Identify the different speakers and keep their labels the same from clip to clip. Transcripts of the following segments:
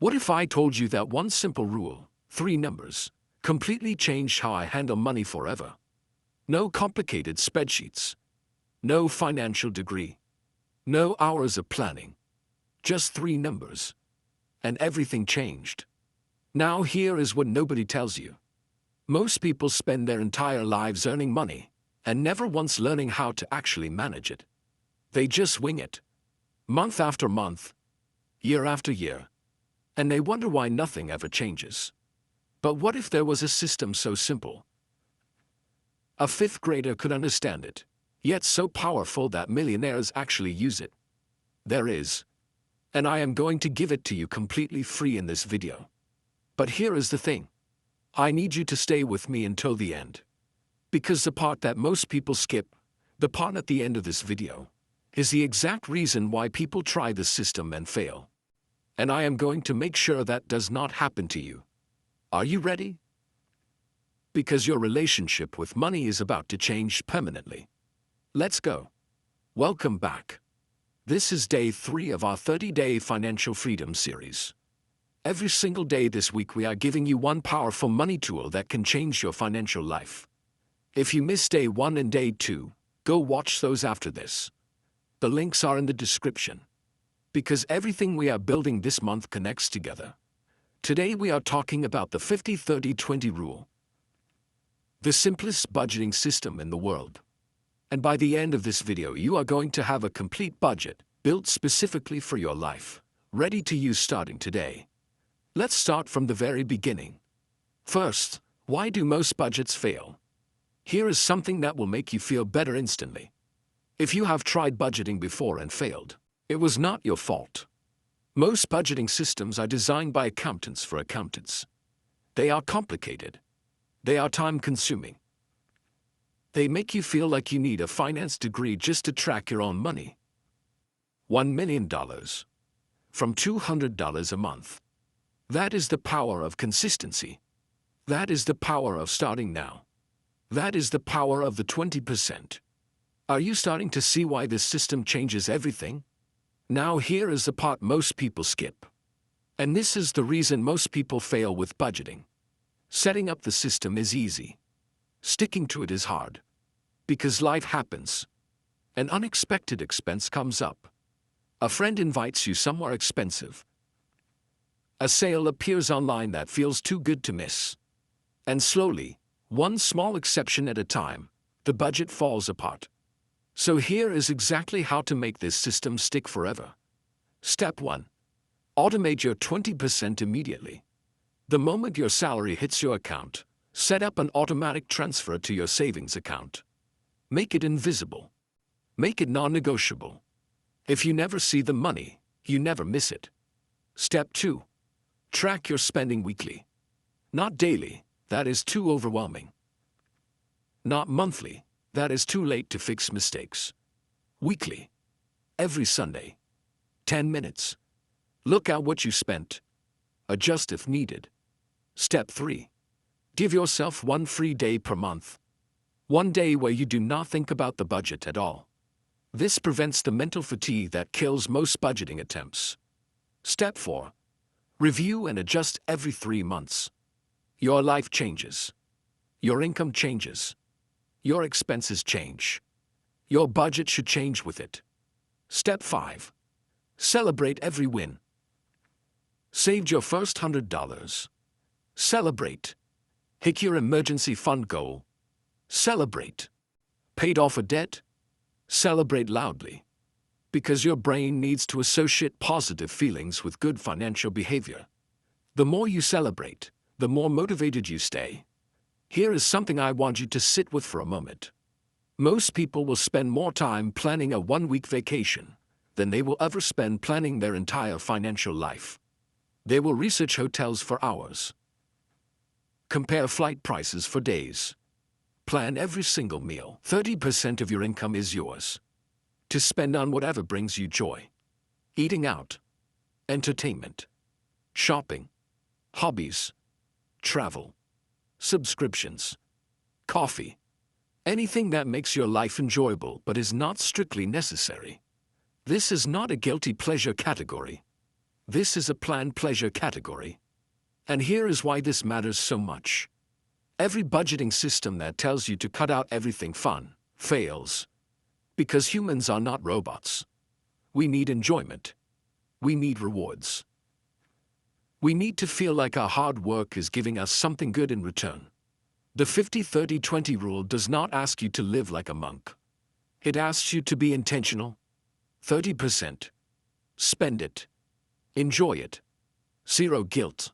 Speaker 1: What if I told you that one simple rule, 3 numbers, completely changed how I handle money forever? No complicated spreadsheets. No financial degree. No hours of planning. Just 3 numbers. And everything changed. Now here is what nobody tells you. Most people spend their entire lives earning money, and never once learning how to actually manage it. They just wing it. Month after month. Year after year. And they wonder why nothing ever changes. But what if there was a system so simple? A 5th grader could understand it, yet so powerful that millionaires actually use it. There is. And I am going to give it to you completely free in this video. But here is the thing. I need you to stay with me until the end. Because the part that most people skip, the part at the end of this video, is the exact reason why people try this system and fail. And I am going to make sure that does not happen to you. Are you ready? Because your relationship with money is about to change permanently. Let's go. Welcome back. This is day 3 of our 30-day financial freedom series. Every single day this week we are giving you one powerful money tool that can change your financial life. If you missed day 1 and day 2, go watch those after this. The links are in the description. Because everything we are building this month connects together. Today we are talking about the 50-30-20 rule. The simplest budgeting system in the world. And by the end of this video you are going to have a complete budget, built specifically for your life, ready to use starting today. Let's start from the very beginning. First, why do most budgets fail? Here is something that will make you feel better instantly. If you have tried budgeting before and failed, it was not your fault. Most budgeting systems are designed by accountants for accountants. They are complicated. They are time-consuming. They make you feel like you need a finance degree just to track your own money. $1 million. From $200 a month. That is the power of consistency. That is the power of starting now. That is the power of the 20%. Are you starting to see why this system changes everything? Now here is the part most people skip. And this is the reason most people fail with budgeting. Setting up the system is easy. Sticking to it is hard. Because life happens. An unexpected expense comes up. A friend invites you somewhere expensive. A sale appears online that feels too good to miss. And slowly, one small exception at a time, the budget falls apart. So here is exactly how to make this system stick forever. Step 1. Automate your 20% immediately. The moment your salary hits your account, set up an automatic transfer to your savings account. Make it invisible. Make it non-negotiable. If you never see the money, you never miss it. Step 2. Track your spending weekly. Not daily, that is too overwhelming. Not monthly, that is too late to fix mistakes. Weekly. Every Sunday. 10 minutes. Look at what you spent. Adjust if needed. Step 3. Give yourself one free day per month. One day where you do not think about the budget at all. This prevents the mental fatigue that kills most budgeting attempts. Step 4. Review and adjust every 3 months. Your life changes. Your income changes. Your expenses change. Your budget should change with it. Step 5. Celebrate every win. Saved your first $100. Celebrate. Hit your emergency fund goal. Celebrate. Paid off a debt. Celebrate loudly. Because your brain needs to associate positive feelings with good financial behavior. The more you celebrate, the more motivated you stay. Here is something I want you to sit with for a moment. Most people will spend more time planning a 1-week vacation than they will ever spend planning their entire financial life. They will research hotels for hours. Compare flight prices for days. Plan every single meal. 30% of your income is yours. To spend on whatever brings you joy. Eating out. Entertainment. Shopping. Hobbies. Travel. Subscriptions. Coffee. Anything that makes your life enjoyable but is not strictly necessary. This is not a guilty pleasure category. This is a planned pleasure category. And here is why this matters so much. Every budgeting system that tells you to cut out everything fun fails. Because humans are not robots. We need enjoyment. We need rewards. We need to feel like our hard work is giving us something good in return. The 50-30-20 rule does not ask you to live like a monk. It asks you to be intentional. 30%. Spend it. Enjoy it. Zero guilt.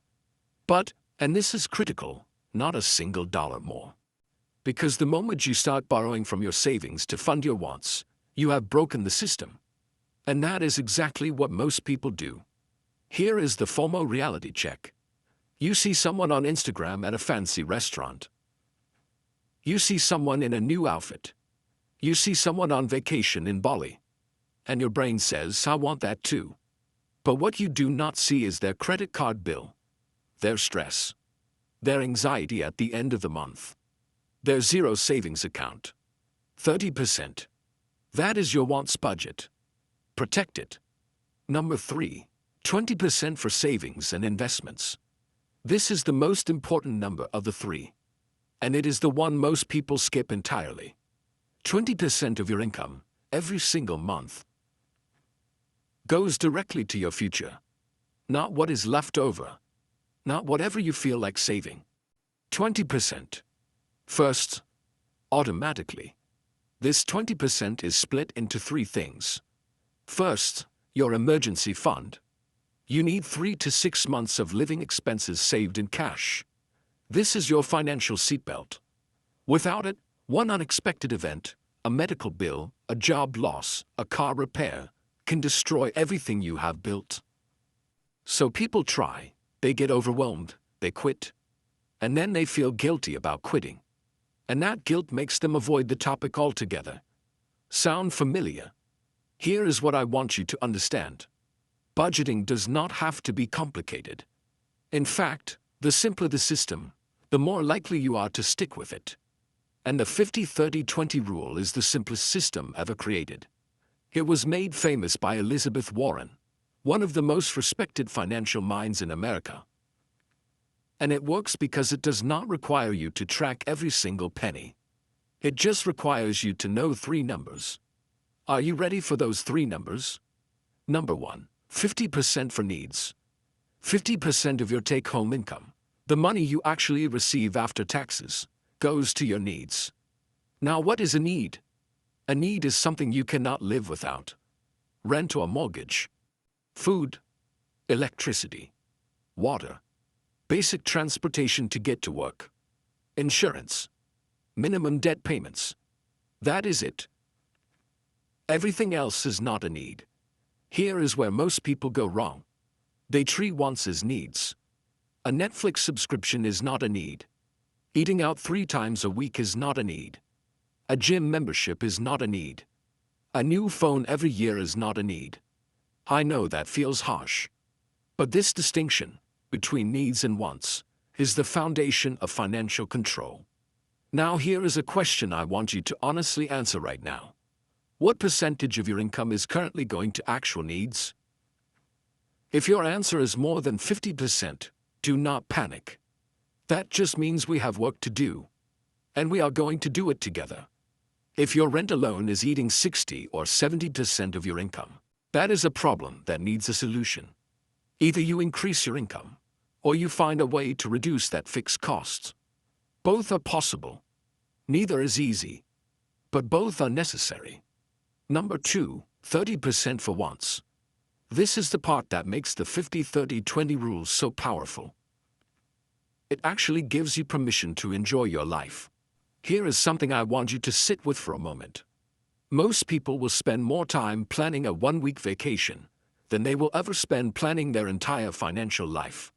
Speaker 1: But, and this is critical, not a single dollar more. Because the moment you start borrowing from your savings to fund your wants, you have broken the system. And that is exactly what most people do. Here is the FOMO reality check. You see someone on Instagram at a fancy restaurant. You see someone in a new outfit. You see someone on vacation in Bali. And your brain says, I want that too. But what you do not see is their credit card bill, their stress, their anxiety at the end of the month, their zero savings account. 30%. That is your wants budget. Protect it. Number 3, 20% for savings and investments. This is the most important number of the 3. And it is the one most people skip entirely. 20% of your income, every single month, goes directly to your future. Not what is left over. Not whatever you feel like saving. 20%. First, automatically. This 20% is split into 3 things. First, your emergency fund. You need 3 to 6 months of living expenses saved in cash. This is your financial seatbelt. Without it, one unexpected event, a medical bill, a job loss, a car repair, can destroy everything you have built. So people try, they get overwhelmed, they quit. And then they feel guilty about quitting. And that guilt makes them avoid the topic altogether. Sound familiar? Here is what I want you to understand. Budgeting does not have to be complicated. In fact, the simpler the system, the more likely you are to stick with it. And the 50-30-20 rule is the simplest system ever created. It was made famous by Elizabeth Warren, one of the most respected financial minds in America. And it works because it does not require you to track every single penny. It just requires you to know 3 numbers. Are you ready for those 3 numbers? Number 1, 50% for needs. 50% of your take-home income, the money you actually receive after taxes, goes to your needs. Now, what is a need? A need is something you cannot live without. Rent or mortgage, food, electricity, water, basic transportation to get to work, insurance, minimum debt payments. That is it. Everything else is not a need. Here is where most people go wrong. They treat wants as needs. A Netflix subscription is not a need. Eating out 3 times a week is not a need. A gym membership is not a need. A new phone every year is not a need. I know that feels harsh. But this distinction between needs and wants is the foundation of financial control. Now here is a question I want you to honestly answer right now. What percentage of your income is currently going to actual needs? If your answer is more than 50%, do not panic. That just means we have work to do. And we are going to do it together. If your rent alone is eating 60 or 70% of your income, that is a problem that needs a solution. Either you increase your income, or you find a way to reduce that fixed cost. Both are possible. Neither is easy, but both are necessary. Number 2, 30% for wants. This is the part that makes the 50-30-20 rule so powerful. It actually gives you permission to enjoy your life. Here is something I want you to sit with for a moment. Most people will spend more time planning a 1-week vacation than they will ever spend planning their entire financial life.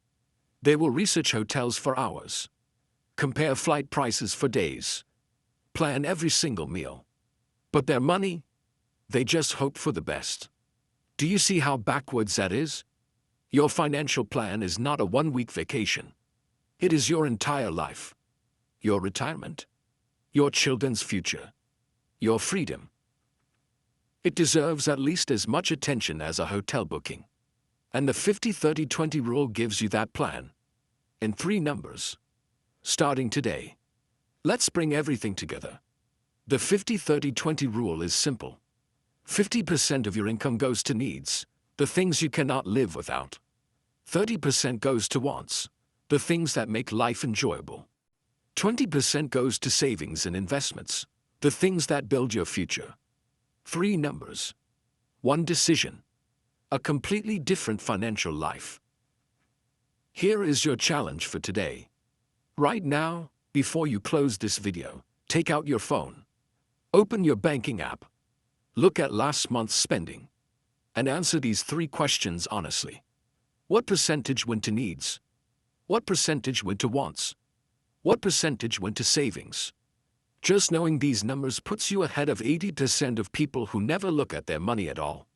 Speaker 1: They will research hotels for hours, compare flight prices for days, plan every single meal. But their money, they just hope for the best. Do you see how backwards that is? Your financial plan is not a 1-week vacation. It is your entire life. Your retirement. Your children's future. Your freedom. It deserves at least as much attention as a hotel booking. And the 50-30-20 rule gives you that plan. In 3 numbers. Starting today. Let's bring everything together. The 50-30-20 rule is simple. 50% of your income goes to needs, the things you cannot live without. 30% goes to wants, the things that make life enjoyable. 20% goes to savings and investments, the things that build your future. 3 numbers. 1 decision. A completely different financial life. Here is your challenge for today. Right now, before you close this video, take out your phone. Open your banking app. Look at last month's spending. And answer these 3 questions honestly. What percentage went to needs? What percentage went to wants? What percentage went to savings? Just knowing these numbers puts you ahead of 80% of people who never look at their money at all.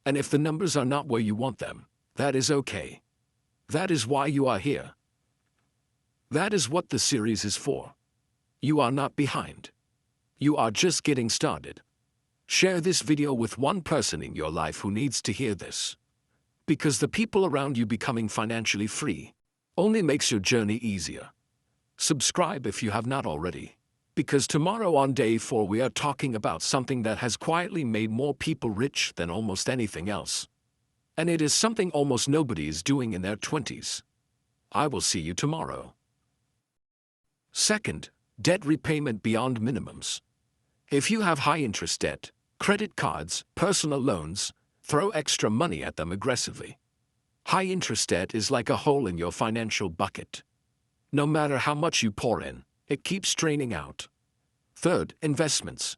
Speaker 1: And if the numbers are not where you want them, that is okay. That is why you are here. That is what the series is for. You are not behind. You are just getting started. Share this video with one person in your life who needs to hear this. Because the people around you becoming financially free only makes your journey easier. Subscribe if you have not already. Because tomorrow on day 4 we are talking about something that has quietly made more people rich than almost anything else. And it is something almost nobody is doing in their 20s. I will see you tomorrow. Second, debt repayment beyond minimums. If you have high interest debt, credit cards, personal loans, throw extra money at them aggressively. High interest debt is like a hole in your financial bucket. No matter how much you pour in, it keeps draining out. Third, investments.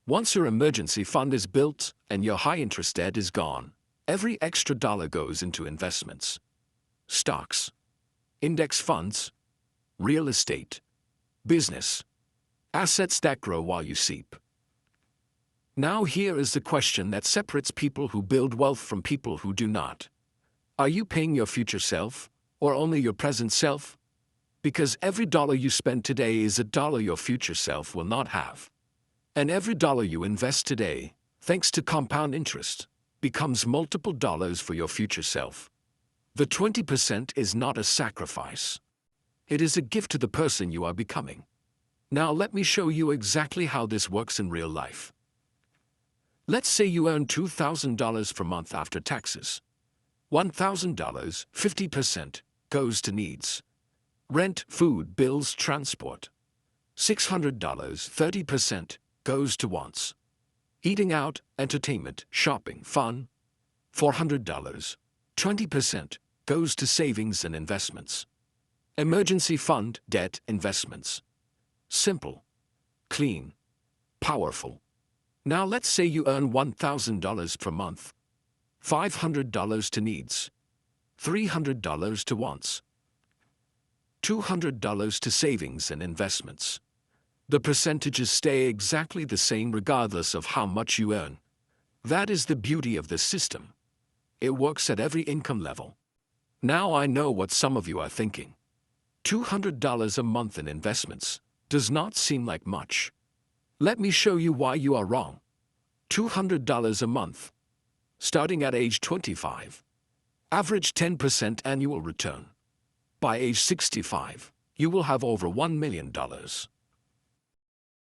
Speaker 1: Once your emergency fund is built and your high interest debt is gone, every extra dollar goes into investments. Stocks, index funds, real estate, business, assets that grow while you sleep. Now here is the question that separates people who build wealth from people who do not. Are you paying your future self, or only your present self? Because every dollar you spend today is a dollar your future self will not have. And every dollar you invest today, thanks to compound interest, becomes multiple dollars for your future self. The 20% is not a sacrifice. It is a gift to the person you are becoming. Now let me show you exactly how this works in real life. Let's say you earn $2,000 per month after taxes. $1,000, 50%, goes to needs. Rent, food, bills, transport. $600, 30%, goes to wants. Eating out, entertainment, shopping, fun. $400, 20%, goes to savings and investments. Emergency fund, debt, investments. Simple, clean, powerful. Now let's say you earn $1,000 per month. $500 to needs. $300 to wants. $200 to savings and investments. The percentages stay exactly the same regardless of how much you earn. That is the beauty of this system. It works at every income level. Now I know what some of you are thinking. $200 a month in investments does not seem like much. Let me show you why you are wrong. $200 a month. Starting at age 25. Average 10% annual return. By age 65, you will have over $1 million.